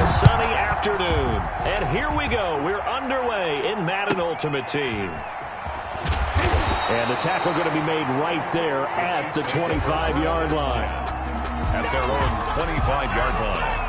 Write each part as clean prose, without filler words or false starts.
a sunny afternoon. And here we go. We're underway in Madden Ultimate Team. And the tackle going to be made right there at the 25-yard line. At their own 25-yard line.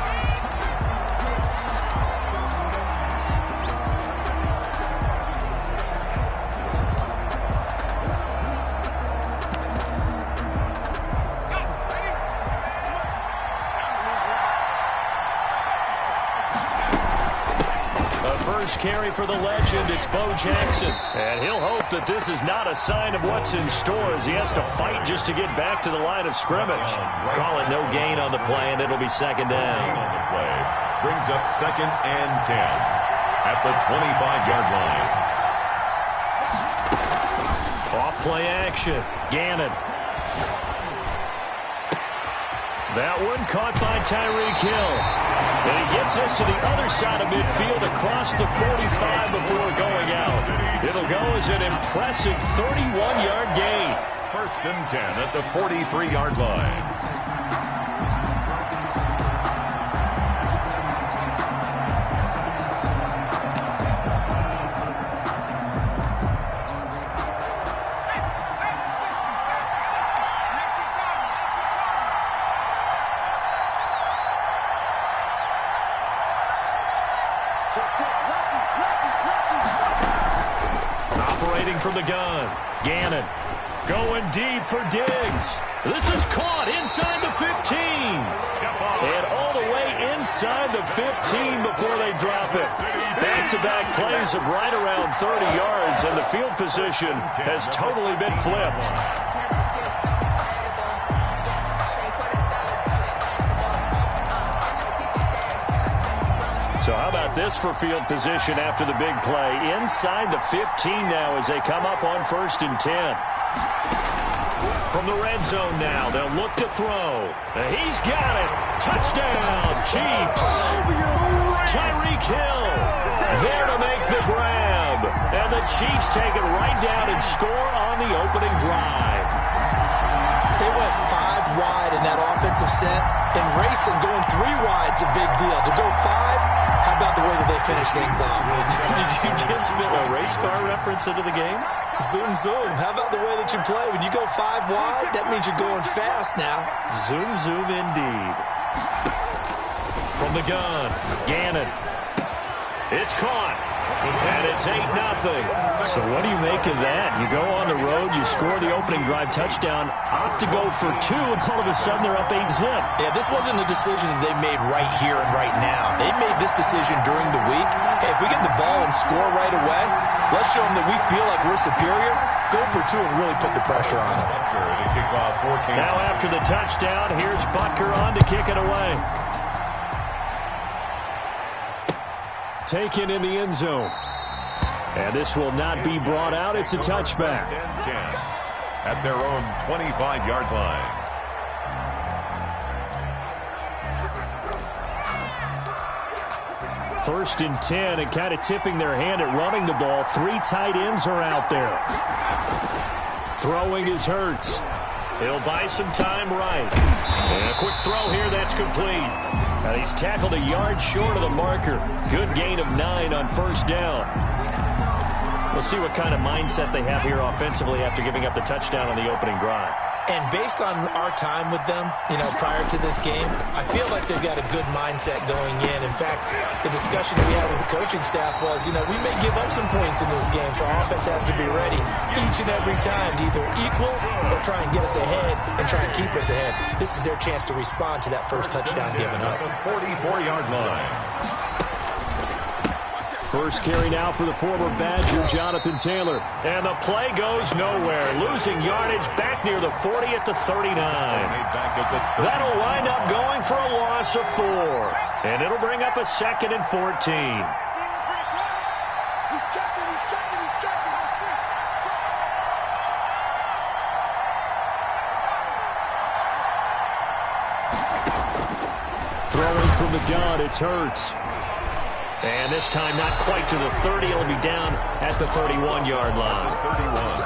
Carry for the legend, it's Bo Jackson. And he'll hope that this is not a sign of what's in store as he has to fight just to get back to the line of scrimmage. Call it no gain on the play, and it'll be second down. On the play brings up 2nd and 10 at the 25-yard line. Off play action. Gannon. That one caught by Tyreek Hill. And he gets us to the other side of midfield across the 45 before going out. It'll go as an impressive 31-yard gain. 1st and 10 at the 43-yard line. Operating from the gun. Gannon going deep for Diggs. This is caught inside the 15. And all the way inside the 15 before they drop it. Back-to-back plays of right around 30 yards, and the field position has totally been flipped. So how about this for field position after the big play? Inside the 15 now as they come up on 1st and 10. From the red zone now, they'll look to throw. He's got it. Touchdown, Chiefs. Tyreek Hill there to make the grab. And the Chiefs take it right down and score on the opening drive. They went 5 wide in that offensive set. And racing, going 3 wide's a big deal. To go 5, how about the way that they finish things off? Did you just fit a race car reference into the game? Zoom, zoom. How about the way that you play? When you go 5 wide, that means you're going fast now. Zoom, zoom indeed. From the gun, Gannon. It's caught. And it's 8-0. So what do you make of that? You go on the road, you score the opening drive touchdown, opt to go for 2, and all of a sudden they're up 8-zip. Yeah, this wasn't a decision that they made right here and right now. They made this decision during the week. Hey, if we get the ball and score right away, let's show them that we feel like we're superior. Go for 2 and really put the pressure on them. Now after the touchdown, here's Butker on to kick it away. Taken in the end zone. And this will not be brought out. It's a touchback. At their own 25-yard line. First and 10, and kind of tipping their hand at running the ball. 3 tight ends are out there. Throwing is Hurts. He'll buy some time right. And a quick throw here that's complete. He's tackled a yard short of the marker. Good gain of 9 on 1st down. We'll see what kind of mindset they have here offensively after giving up the touchdown on the opening drive. And based on our time with them, prior to this game, I feel like they've got a good mindset going in. In fact, the discussion we had with the coaching staff was, we may give up some points in this game, so our offense has to be ready each and every time to either equal or try and get us ahead and try and keep us ahead. This is their chance to respond to that first touchdown given up. 44-yard line. First carry now for the former Badger, Jonathan Taylor. And the play goes nowhere. Losing yardage back near the 40 at the 39. That'll wind up going for a loss of 4. And it'll bring up a 2nd and 14. Throwing from the gun, it's Hurts. And this time not quite to the 30. It'll be down at the 31-yard line. 31.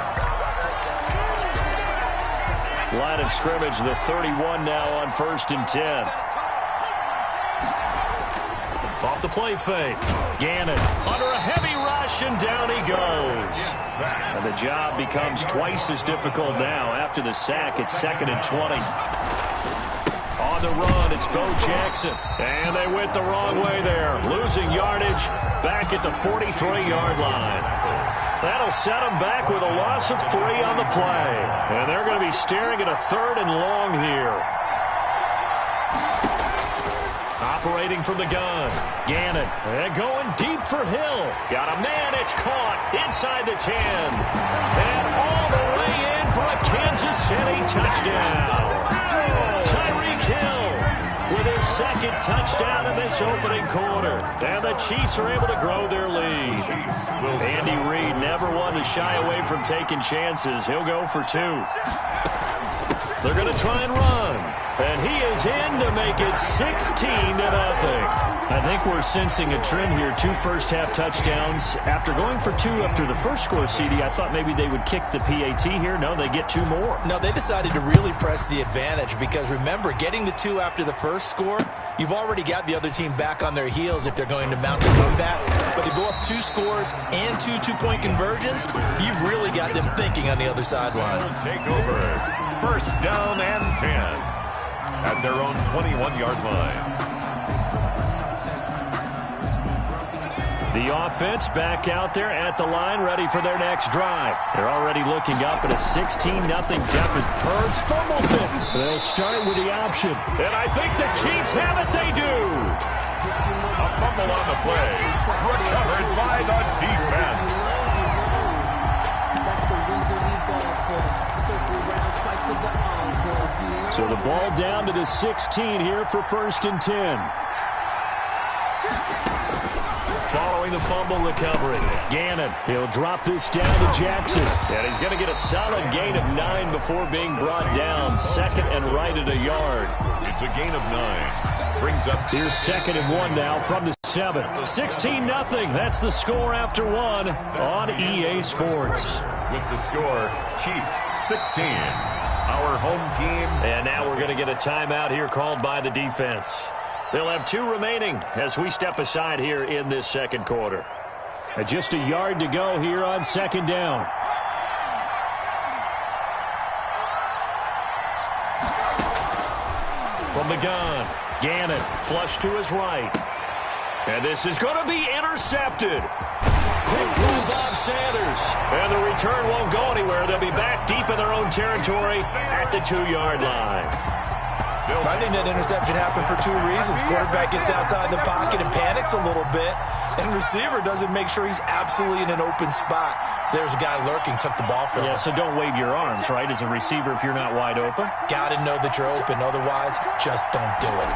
Line of scrimmage, the 31 now on 1st and 10. Off the play fake. Gannon under a heavy rush, and down he goes. And the job becomes twice as difficult now. After the sack, it's 2nd and 20. On the run, it's Bo Jackson. And they went the wrong way there. Losing yardage back at the 43-yard line. That'll set them back with a loss of 3 on the play. And they're going to be staring at a 3rd and long here. Operating from the gun. Gannon. And going deep for Hill. Got a man. It's caught inside the 10. And all the way in for a Kansas City touchdown. Tyreek Hill with his 2nd touchdown in this opening quarter. And the Chiefs are able to grow their lead. Andy Reid never one to shy away from taking chances. He'll go for 2. They're going to try and run. And he is in to make it 16-0. I think we're sensing a trend here. 2 first-half touchdowns. After going for 2 after the first score, CD, I thought maybe they would kick the PAT here. No, they get 2 more. No, they decided to really press the advantage because, remember, getting the 2 after the first score, you've already got the other team back on their heels if they're going to mount a comeback. But to go up 2 scores and 2 two-point conversions, you've really got them thinking on the other sideline. Take over. 1st down and 10 at their own 21-yard line. The offense back out there at the line, ready for their next drive. They're already looking up at a 16-0 deficit. Hurts fumbles it. They'll start with the option. And I think the Chiefs have it. They do. A fumble on the play. Recovered by the defense. So the ball down to the 16 here for 1st and 10. Following the fumble recovery, Gannon, he'll drop this down to Jackson. And he's going to get a solid gain of 9 before being brought down. 2nd and right at a yard. It's a gain of 9. Brings up. Here's 2nd and 1 now from the 7. 16-0. That's the score after 1 on EA Sports. With the score, Chiefs 16. Our home team. And now we're going to get a timeout here called by the defense. They'll have 2 remaining as we step aside here in this 2nd quarter. And just a yard to go here on 2nd down. From the gun, Gannon, flush to his right. And this is going to be intercepted. Picked by Bob Sanders. And the return won't go anywhere. They'll be back deep in their own territory at the 2-yard line. I think that interception happened for 2 reasons. Quarterback gets outside the pocket and panics a little bit, and receiver doesn't make sure he's absolutely in an open spot. So there's a guy lurking, took the ball from him. Yeah, so don't wave your arms, right, as a receiver if you're not wide open. Got to know that you're open. Otherwise, just don't do it.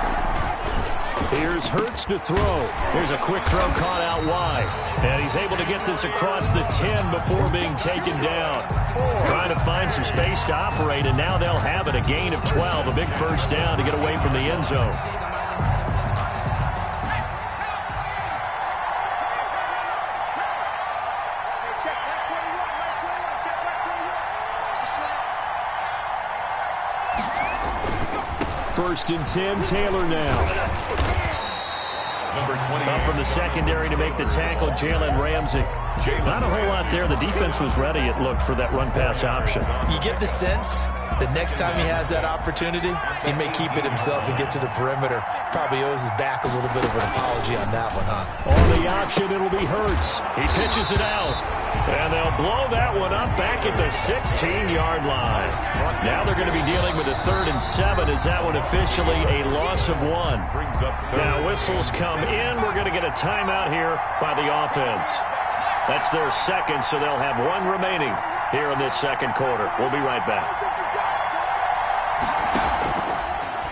Here's Hurts to throw. Here's a quick throw caught out wide. And he's able to get this across the 10 before being taken down. Trying to find some space to operate, and now they'll have it. A gain of 12, a big 1st down to get away from the end zone. First and 10, Taylor now. Up from the secondary to make the tackle, Jalen Ramsey. Not a whole lot there. The defense was ready, it looked, for that run-pass option. You get the sense that next time he has that opportunity, he may keep it himself and get to the perimeter. Probably owes his back a little bit of an apology on that one, huh? On the option, it'll be Hurts. He pitches it out. And they'll blow that one up back at the 16-yard line. Now they're going to be dealing with a 3rd and 7. Is that one officially a loss of 1? Now whistles come in. We're going to get a timeout here by the offense. That's their 2nd, so they'll have 1 remaining here in this 2nd quarter. We'll be right back.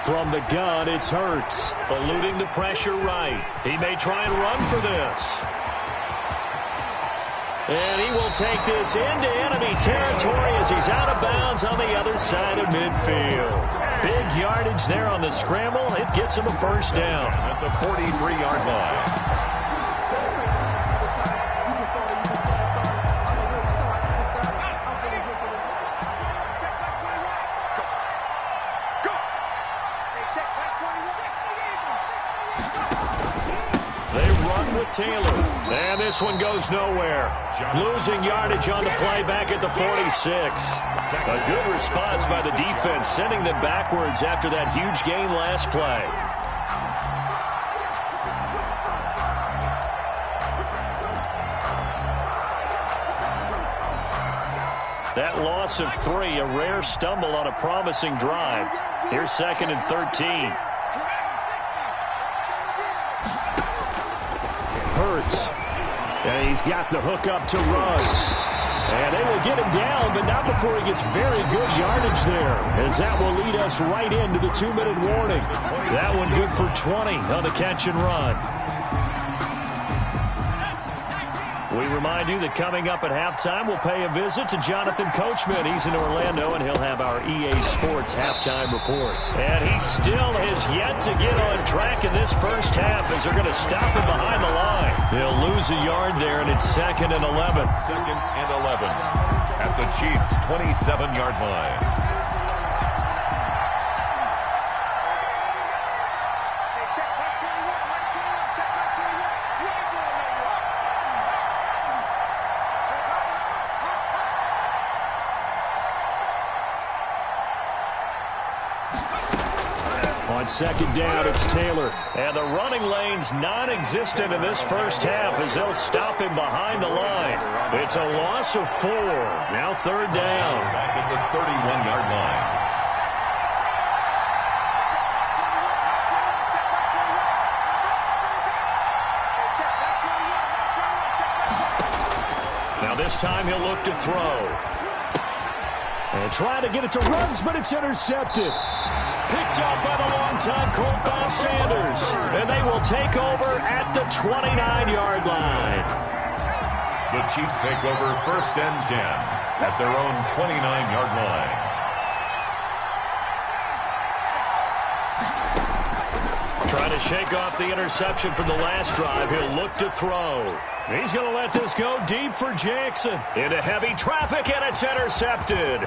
From the gun, it's Hurts. Eluding the pressure right. He may try and run for this. And he will take this into enemy territory as he's out of bounds on the other side of midfield. Big yardage there on the scramble. It gets him a 1st down. At the 43-yard line. run with Taylor. And this one goes nowhere. Losing yardage on the play back at the 46. A good response by the defense, sending them backwards after that huge gain last play. That loss of 3, a rare stumble on a promising drive. Here's 2nd and 13. Hurts. And he's got the hook up to Ruggs. And they will get him down, but not before he gets very good yardage there, as that will lead us right into the 2-minute warning. That one good for 20 on the catch and run. We remind you that coming up at halftime, we'll pay a visit to Jonathan Coachman. He's in Orlando, and he'll have our EA Sports halftime report. And he still has yet to get on track in this first half, as they're going to stop him behind the line. They'll lose a yard there, and it's 2nd and 11. 2nd and 11 at the Chiefs' 27-yard line. On 2nd down, it's Taylor. And the running lane's non-existent in this first half as they'll stop him behind the line. It's a loss of 4. Now 3rd down. Back at the 31-yard line. Now this time he'll look to throw. And trying to get it to Ruggs, but it's intercepted. Picked off by the longtime Colt Bob Sanders. And they will take over at the 29-yard line. The Chiefs take over 1st and 10 at their own 29-yard line. Trying to shake off the interception from the last drive. He'll look to throw. He's going to let this go deep for Jackson. Into heavy traffic, and it's intercepted.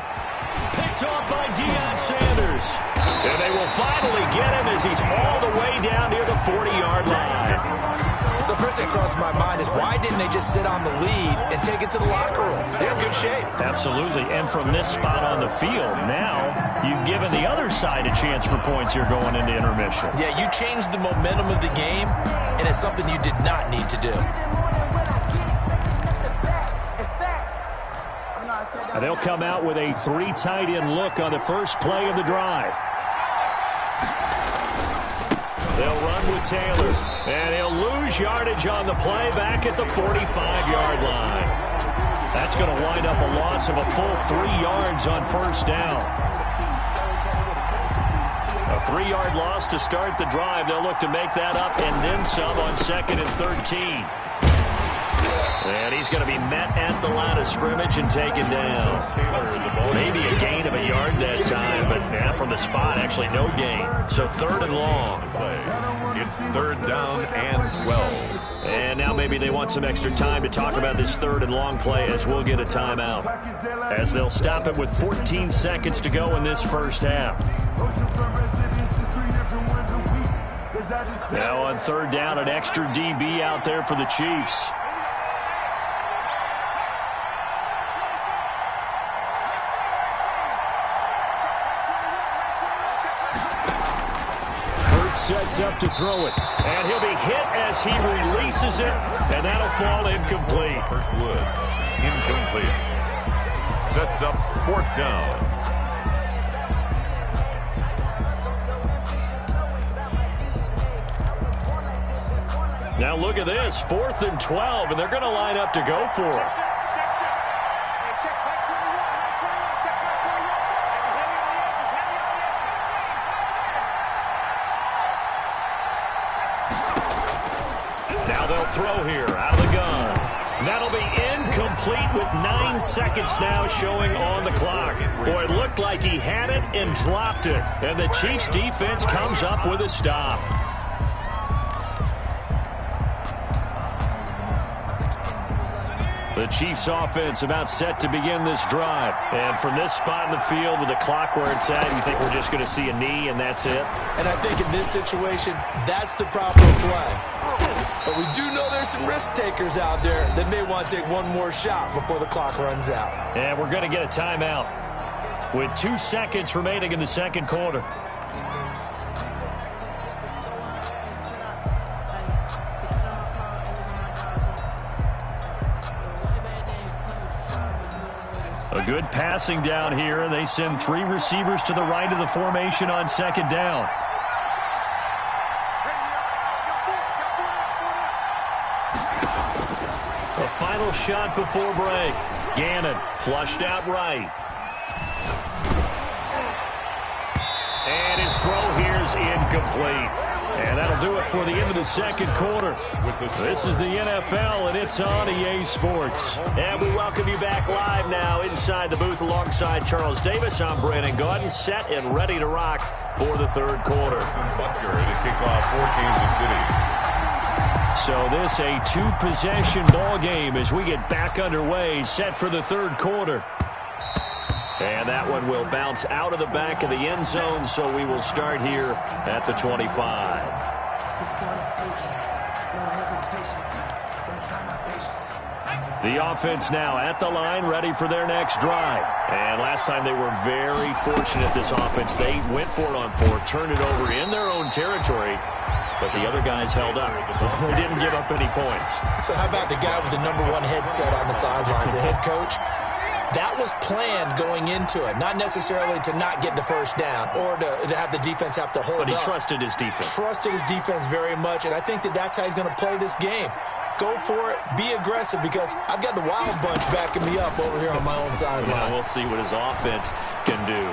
Picked off by Deion Sanders. And they will finally get him as he's all the way down near the 40-yard line. So first thing crossed my mind is, why didn't they just sit on the lead and take it to the locker room? They're in good shape. Absolutely. And from this spot on the field, now you've given the other side a chance for points here going into intermission. Yeah, you changed the momentum of the game, and it's something you did not need to do. And they'll come out with a 3 tight end look on the first play of the drive. They'll run with Taylor, and he'll lose yardage on the play back at the 45-yard line. That's going to wind up a loss of a full 3 yards on 1st down. A 3-yard loss to start the drive. They'll look to make that up and then some on 2nd and 13. And he's going to be met at the line of scrimmage and taken down. Maybe a gain of a yard that time, but from the spot, actually no gain. So 3rd and long. It's 3rd down and 12. And now maybe they want some extra time to talk about this 3rd and long play, as we'll get a timeout. As they'll stop it with 14 seconds to go in this first half. Now on 3rd down, an extra DB out there for the Chiefs. Sets up to throw it, and he'll be hit as he releases it, and that'll fall incomplete. Woods, incomplete. Sets up 4th down. Now look at this, 4th and 12, and they're going to line up to go for it. Throw here out of the gun. That'll be incomplete with 9 seconds now showing on the clock. Boy, it looked like he had it and dropped it. And the Chiefs defense comes up with a stop. The Chiefs offense about set to begin this drive. And from this spot in the field with the clock where it's at, you think we're just going to see a knee and that's it? And I think in this situation, that's the proper play. But we do know there's some risk takers out there that may want to take one more shot before the clock runs out. And we're going to get a timeout with 2 seconds remaining in the second quarter. A good passing down here, and they send 3 receivers to the right of the formation on second down. A final shot before break. Gannon flushed out right. And his throw here is incomplete. And that'll do it for the end of the second quarter. This is the NFL, and it's on EA Sports. And we welcome you back live now inside the booth alongside Charles Davis. I'm Brandon Gaudin, set and ready to rock for the third quarter. Butker to kick off for Kansas City. So this a 2-possession ball game as we get back underway, set for the third quarter. And that one will bounce out of the back of the end zone, so we will start here at the 25. The offense now at the line, ready for their next drive. And last time they were very fortunate, this offense. They went for it on 4, turned it over in their own territory, but the other guys held up. They didn't give up any points. So how about the guy with the #1 headset on the sidelines, the head coach? That was planned going into it, not necessarily to not get the first down or to have the defense have to hold up. But he trusted his defense. Trusted his defense very much, and I think that's how he's going to play this game. Go for it, be aggressive, because I've got the wild bunch backing me up over here on my own sideline. Yeah, we'll see what his offense can do.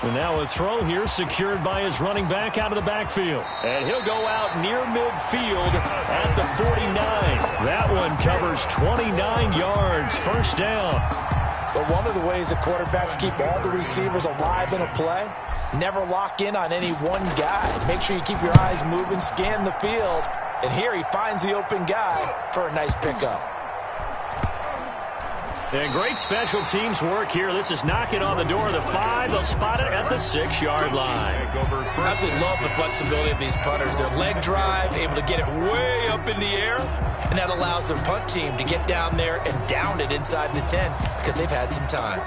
And now a throw here secured by his running back out of the backfield. And he'll go out near midfield at the 49. That one covers 29 yards, first down. But one of the ways the quarterbacks keep all the receivers alive in a play, never lock in on any one guy. Make sure you keep your eyes moving, scan the field. And here he finds the open guy for a nice pickup. And great special teams work here. This is knocking on the door of the 5. They'll spot it at the 6-yard line. I absolutely love the flexibility of these punters. Their leg drive, able to get it way up in the air, and that allows their punt team to get down there and down it inside the 10 because they've had some time.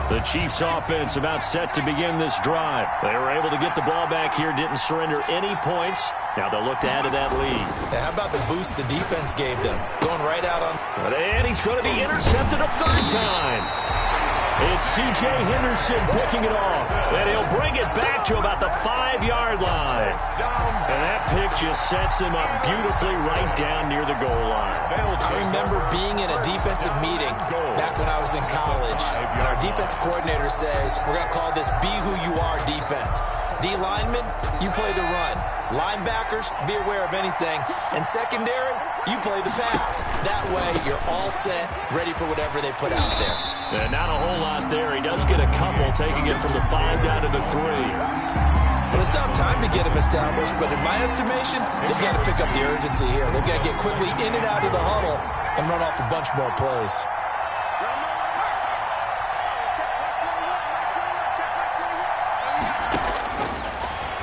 The Chiefs offense about set to begin this drive. They were able to get the ball back here, didn't surrender any points. Now they'll look to add to that lead. Yeah, how about the boost the defense gave them? Going right out on... And he's going to be intercepted a 3rd time. It's C.J. Henderson picking it off. And he'll bring it back to about the 5-yard line. And that pick just sets him up beautifully right down near the goal line. I remember being in a defensive meeting back when I was in college. And our defense coordinator says, we're going to call this Be Who You Are defense. D linemen, you play the run. Linebackers, be aware of anything. And secondary, you play the pass. That way, you're all set, ready for whatever they put out there. And not a whole lot there. He does get a couple, taking it from the 5 down to the 3. Well, it's tough time to get him established, but in my estimation, they've got to pick up the urgency here. They've got to get quickly in and out of the huddle and run off a bunch more plays.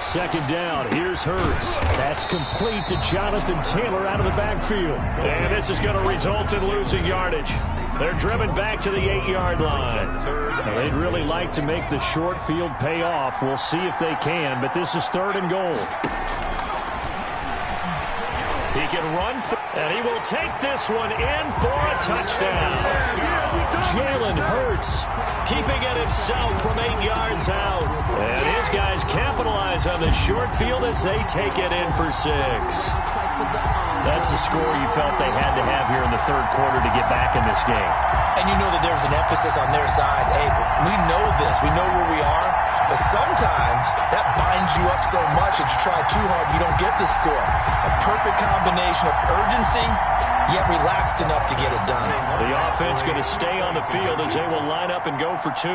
Second down, here's Hurts. That's complete to Jonathan Taylor out of the backfield. And this is going to result in losing yardage. They're driven back to the 8-yard line. Now, they'd really like to make the short field pay off. We'll see if they can, but this is 3rd and goal. He can run, and he will take this one in for a touchdown. Jalen Hurts keeping it himself from 8 yards out. And his guys capitalize on the short field as they take it in for 6. That's a score you felt they had to have here in the third quarter to get back in this game. And you know that there's an emphasis on their side. Hey, we know this. We know where we are. But sometimes that binds you up so much that you try too hard, you don't get the score. A perfect combination of urgency, yet relaxed enough to get it done. The offense going to stay on the field as they will line up and go for 2.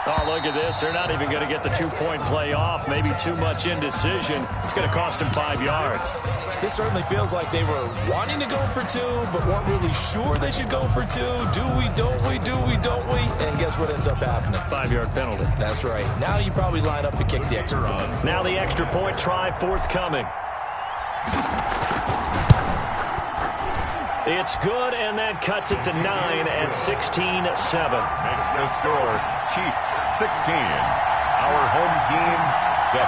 Oh, look at this. They're not even going to get the two-point play off. Maybe too much indecision. It's going to cost them 5 yards. This certainly feels like they were wanting to go for 2, but weren't really sure they should go for 2. Do we, don't we, do we, don't we? And guess what ends up happening? 5-yard penalty. That's right. Now you probably line up to kick the extra point. Now the extra point try forthcoming. It's good, and that cuts it to 9 at 16-7. Makes the score Chiefs 16, our home team 7.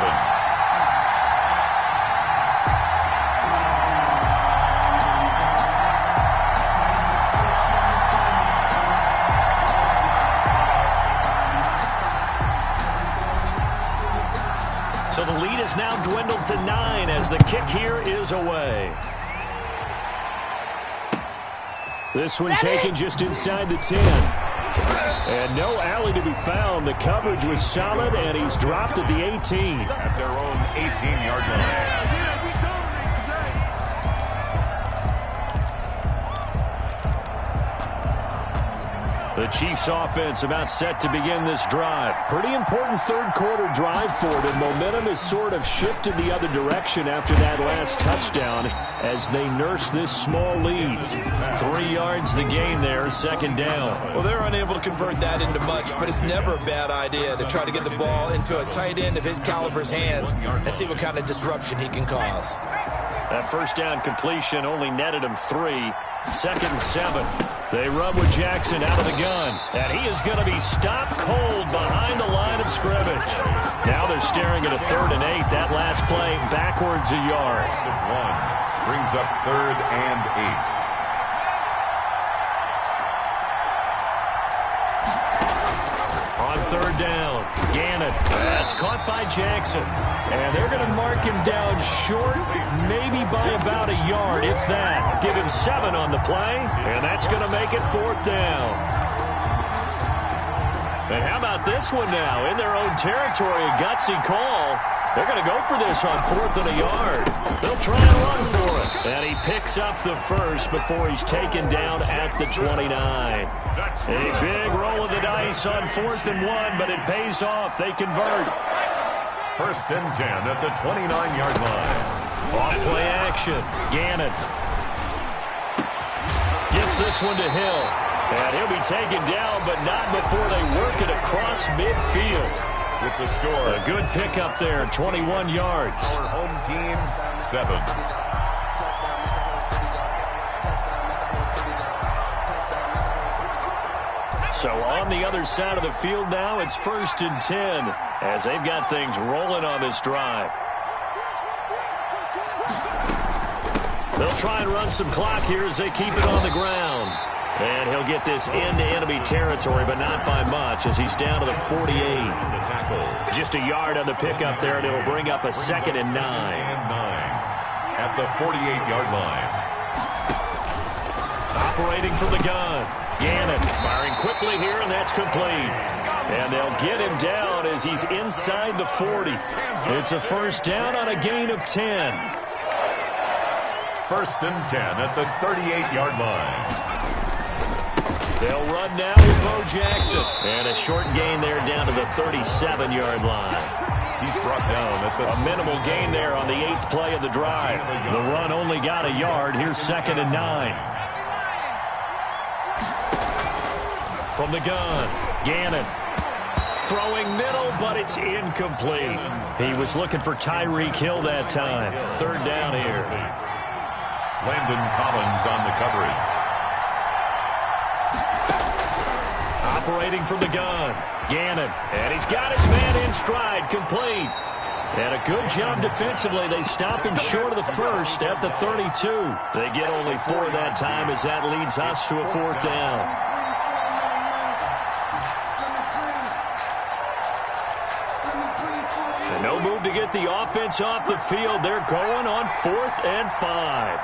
So the lead is now dwindled to 9 as the kick here is away. This one taken just inside the 10. And no alley to be found. The coverage was solid, and he's dropped at the 18. At their own 18-yard line. The Chiefs offense about set to begin this drive. Pretty important third-quarter drive for them. Momentum has sort of shifted the other direction after that last touchdown as they nurse this small lead. 3 yards the gain there, second down. Well, they're unable to convert that into much, but it's never a bad idea to try to get the ball into a tight end of his caliber's hands and see what kind of disruption he can cause. That first down completion only netted him 3. Second and 7. They run with Jackson out of the gun. And he is going to be stopped cold behind the line of scrimmage. Now they're staring at a 3rd and 8. That last play backwards a yard. Brings up 3rd and 8. On 3rd down, Gannon. That's caught by Jackson. And they're going to mark him down short, maybe by about a yard, if that. Give him 7 on the play, and that's going to make it 4th down. And how about this one now? In their own territory, a gutsy call. They're going to go for this on 4th and a yard. They'll try and run for it. And he picks up the first before he's taken down at the 29. A big roll of the dice on 4th and 1, but it pays off. They convert. 1st and 10 at the 29-yard line. Off play action. Gannon gets this one to Hill. And he'll be taken down, but not before they work it across midfield. With the score. A good pickup there, 21 yards. Our home team, 7. So on the other side of the field now, it's 1st and 10 as they've got things rolling on this drive. They'll try and run some clock here as they keep it on the ground. And he'll get this into enemy territory, but not by much as he's down to the 48. Just a yard on the pickup there, and it'll bring up a 2nd and 9. At the 48-yard line. Operating from the gun. Gannon firing quickly here, and that's complete. And they'll get him down as he's inside the 40. It's a 1st down on a gain of 10. 1st and 10 at the 38-yard line. They'll run now with Bo Jackson. And a short gain there down to the 37-yard line. He's brought down at the... A minimal gain there on the 8th play of the drive. The run only got a yard. Here's 2nd and 9. From the gun, Gannon. Throwing middle, but it's incomplete. He was looking for Tyreek Hill that time. 3rd down here. Landon Collins on the coverage. Operating from the gun, Gannon. And he's got his man in stride, complete. And a good job defensively. They stop him short of the 1st at the 32. They get only 4 that time as that leads us to a 4th down. And no move to get the offense off the field. They're going on 4th and 5.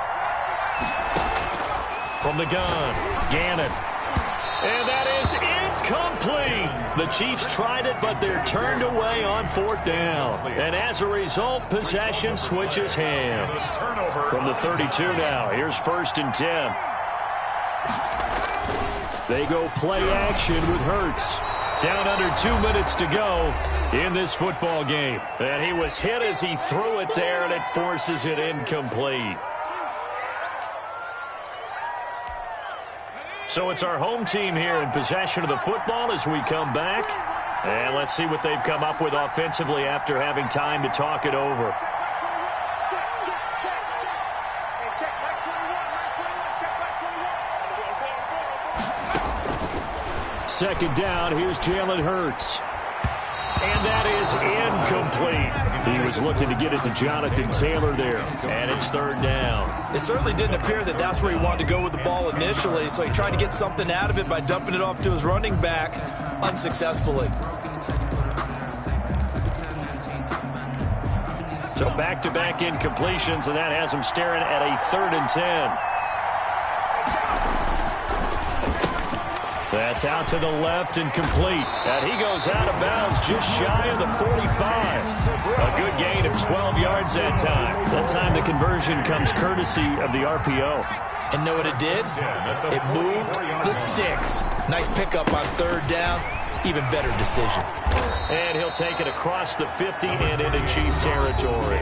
From the gun, Gannon. And that is incomplete. The Chiefs tried it, but they're turned away on 4th down. And as a result, possession switches hands. From the 32 now, here's 1st and 10. They go play action with Hurts. Down under 2 minutes to go in this football game. And he was hit as he threw it there, and it forces it incomplete. So it's our home team here in possession of the football as we come back. And let's see what they've come up with offensively after having time to talk it over. Second down, here's Jalen Hurts. And that is incomplete. He was looking to get it to Jonathan Taylor there, and it's third down. It certainly didn't appear that that's where he wanted to go with the ball initially, so he tried to get something out of it by dumping it off to his running back unsuccessfully. So back-to-back incompletions, and that has him staring at a 3rd and 10. That's out to the left and complete. And he goes out of bounds just shy of the 45. A good gain of 12 yards that time. That time the conversion comes courtesy of the RPO. And know what it did? It moved the sticks. Nice pickup on 3rd down. Even better decision. And he'll take it across the 50 and into Chief territory.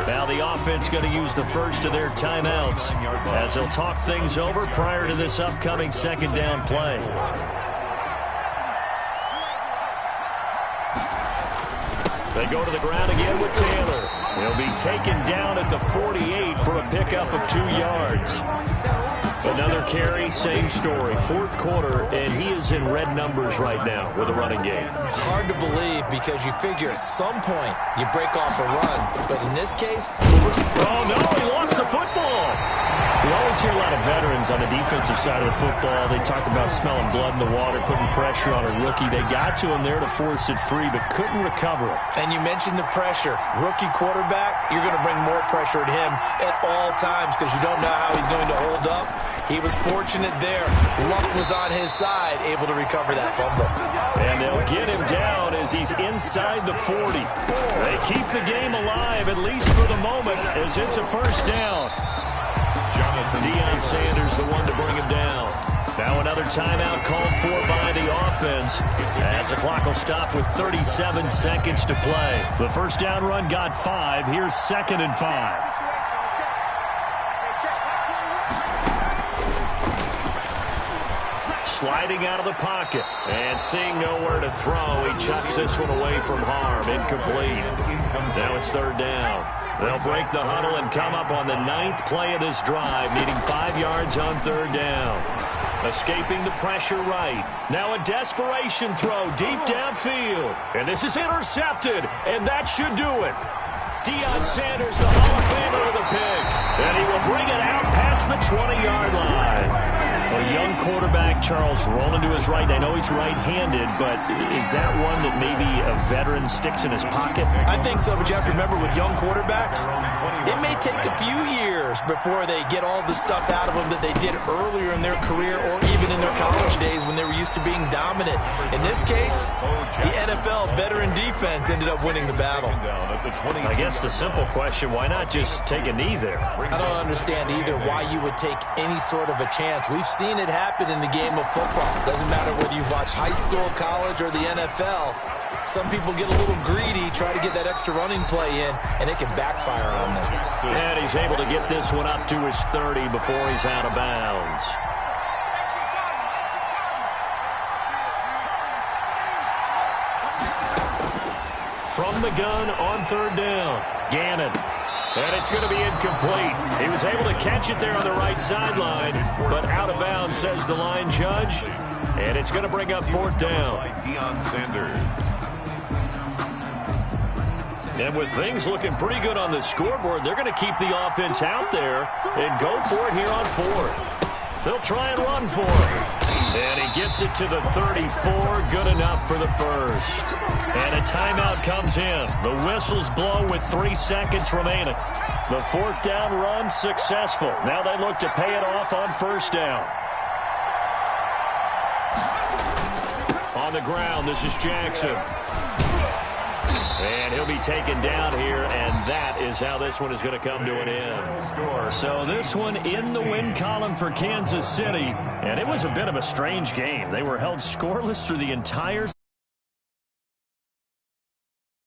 Now the offense going to use the first of their timeouts as they'll talk things over prior to this upcoming 2nd down play. They go to the ground again with Taylor. He'll be taken down at the 48 for a pickup of 2 yards. Another carry, same story. 4th quarter, and he is in red numbers right now with a running game. Hard to believe because you figure at some point you break off a run. But in this case, oh, no, he lost the football. We always hear a lot of veterans on the defensive side of the football. They talk about smelling blood in the water, putting pressure on a rookie. They got to him there to force it free, but couldn't recover it. And you mentioned the pressure. Rookie quarterback, you're going to bring more pressure at him at all times because you don't know how he's going to hold up. He was fortunate there. Luck was on his side, able to recover that fumble. And they'll get him down as he's inside the 40. They keep the game alive, at least for the moment, as it's a 1st down. Deion Sanders, the one to bring him down. Now another timeout called for by the offense as the clock will stop with 37 seconds to play. The 1st down run got 5. Here's 2nd and 5. Sliding out of the pocket and seeing nowhere to throw, he chucks this one away from harm. Incomplete. Now it's 3rd down. They'll break the huddle and come up on the 9th play of this drive, needing 5 yards on 3rd down. Escaping the pressure right. Now a desperation throw deep downfield. And this is intercepted, and that should do it. Deion Sanders, the Hall of Famer of the pick. And he will bring it out past the 20-yard line. A young quarterback, Charles, rolling to his right. I know he's right-handed, but is that one that maybe a veteran sticks in his pocket? I think so, but you have to remember with young quarterbacks, it may take a few years before they get all the stuff out of them that they did earlier in their career or even in their college days when they were used to being dominant. In this case, the NFL veteran defense ended up winning the battle. I guess the simple question, why not just take a knee there? I don't understand either why you would take any sort of a chance. We've seen it happen in the game of football. Doesn't matter whether you've watched high school, college, or the NFL. Some people get a little greedy, try to get that extra running play in, and it can backfire on them. And he's able to get this one up to his 30 before he's out of bounds. From the gun on 3rd down, Gannon. And it's going to be incomplete. He was able to catch it there on the right sideline, but out of bounds, says the line judge. And it's going to bring up 4th down. Deion Sanders. And with things looking pretty good on the scoreboard, they're going to keep the offense out there and go for it here on 4th. They'll try and run for it. And he gets it to the 34. Good enough for the 1st. And a timeout comes in. The whistles blow with 3 seconds remaining. The 4th down run successful. Now they look to pay it off on 1st down. On the ground, this is Jackson. And he'll be taken down here, and that is how this one is going to come to an end. So this one in the win column for Kansas City, and it was a bit of a strange game. They were held scoreless through the entire